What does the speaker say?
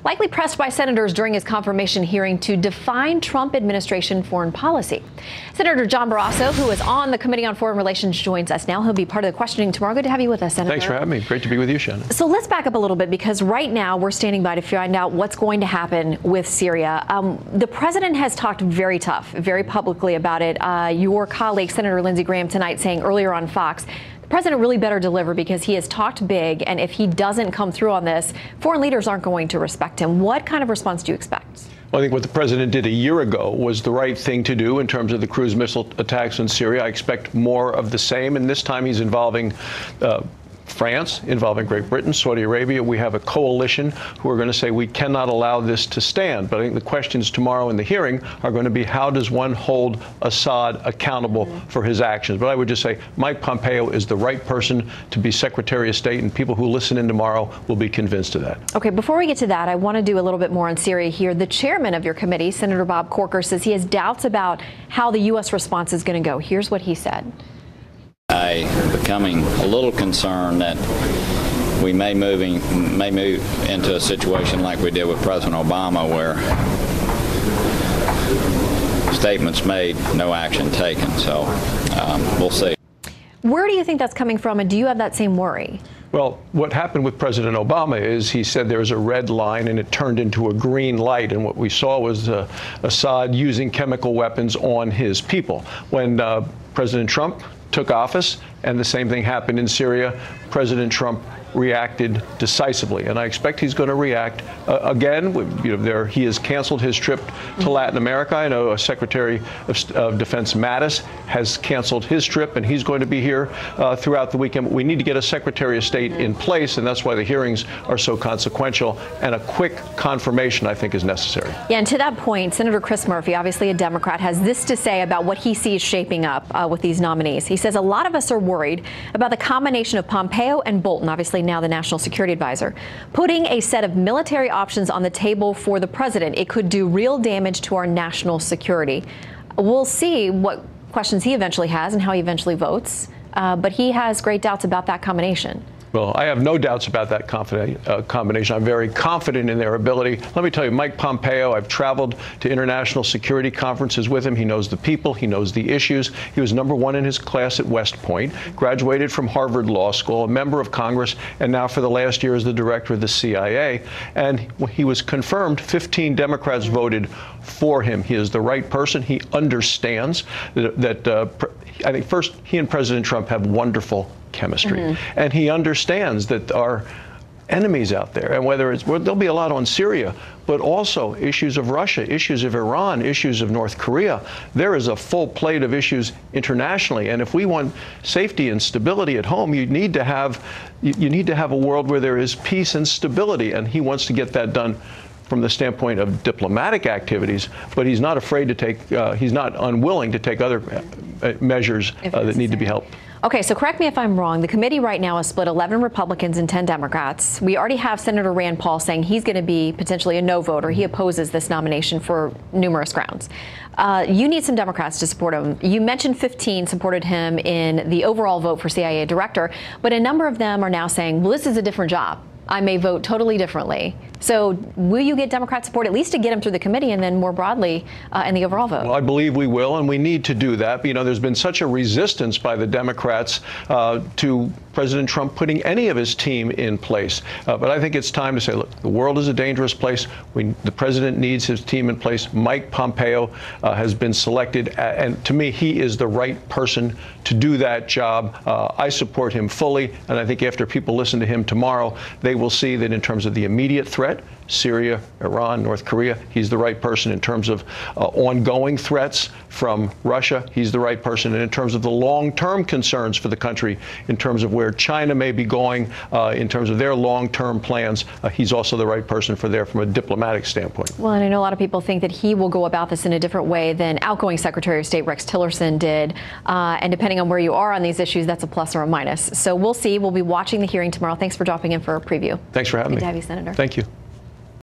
likely pressed by senators during his confirmation hearing to define Trump administration foreign policy. Senator John Barrasso, who is on the Committee on Foreign Relations, joins us now. He'll be part of the questioning tomorrow. Good to have you with us, Senator. Thanks for having me. Great to be with you, Shannon. So let's back up a little bit, because right now we're standing by to find out what's going to happen with Syria. The president has talked very tough, very publicly about it. Your colleague, Senator Lindsey Graham, tonight saying earlier on Fox, the president really better deliver, because he has talked big, and if he doesn't come through on this, foreign leaders aren't going to respect him. What kind of response do you expect? Well, I think what the president did a year ago was the right thing to do in terms of the cruise missile attacks in Syria. I expect more of the same, and this time he's involving France, involving Great Britain, Saudi Arabia. We have a coalition who are going to say we cannot allow this to stand. But I think the questions tomorrow in the hearing are going to be, how does one hold Assad accountable for his actions? But I would just say Mike Pompeo is the right person to be Secretary of State, and people who listen in tomorrow will be convinced of that. Okay, before we get to that, I want to do a little bit more on Syria here. The chairman of your committee, Senator Bob Corker, says he has doubts about how the U.S. response is going to go. Here's what he said. I'm becoming a little concerned that we may move into a situation like we did with President Obama, where statements made, no action taken. So we'll see. Where do you think that's coming from, and do you have that same worry? Well, what happened with President Obama is he said there was a red line and it turned into a green light. And what we saw was Assad using chemical weapons on his people. When President Trump took office and the same thing happened in Syria, President Trump reacted decisively, and I expect he's going to react again. He has canceled his trip to Latin America. I know Secretary of Defense Mattis has canceled his trip, and he's going to be here throughout the weekend. We need to get a Secretary of State in place, and that's why the hearings are so consequential, and a quick confirmation, I think, is necessary. Yeah, and to that point, Senator Chris Murphy, obviously a Democrat, has this to say about what he sees shaping up with these nominees. He says a lot of us are worried about the combination of Pompeo and Bolton, obviously now the National Security Advisor, putting a set of military options on the table for the president. It could do real damage to our national security. We'll see what questions he eventually has and how he eventually votes, but he has great doubts about that combination. Well, I have no doubts about that combination. I'm very confident in their ability. Let me tell you, Mike Pompeo, I've traveled to international security conferences with him. He knows the people. He knows the issues. He was #1 in his class at West Point, graduated from Harvard Law School, a member of Congress, and now for the last year is the director of the CIA. And he was confirmed. 15 Democrats voted for him. He is the right person. He understands that I think, first, he and President Trump have wonderful chemistry. And he understands that our enemies out there, and there'll be a lot on Syria, but also issues of Russia, issues of Iran, issues of North Korea. There is a full plate of issues internationally, and if we want safety and stability at home, you need to have a world where there is peace and stability, and he wants to get that done from the standpoint of diplomatic activities, but he's not afraid to take, he's not unwilling to take other measures that need to be helped. Okay, so correct me if I'm wrong. The committee right now is split 11 Republicans and 10 Democrats. We already have Senator Rand Paul saying he's going to be potentially a no voter. He opposes this nomination for numerous grounds. You need some Democrats to support him. You mentioned 15 supported him in the overall vote for CIA director, but a number of them are now saying, well, this is a different job. I may vote totally differently. So will you get Democrat support, at least to get him through the committee and then more broadly in the overall vote? Well, I believe we will, and we need to do that. But, there's been such a resistance by the Democrats to President Trump putting any of his team in place. But I think it's time to say, look, the world is a dangerous place. The president needs his team in place. Mike Pompeo has been selected, and to me, he is the right person to do that job. I support him fully, and I think after people listen to him tomorrow, they will see that in terms of the immediate threat, Syria, Iran, North Korea, he's the right person. In terms of ongoing threats from Russia, he's the right person. And in terms of the long-term concerns for the country, in terms of where China may be going, in terms of their long-term plans, he's also the right person from a diplomatic standpoint. Well, and I know a lot of people think that he will go about this in a different way than outgoing Secretary of State Rex Tillerson did. And depending on where you are on these issues, that's a plus or a minus. So we'll see. We'll be watching the hearing tomorrow. Thanks for dropping in for a preview. Thanks for having me. Good to have you, Senator. Thank you.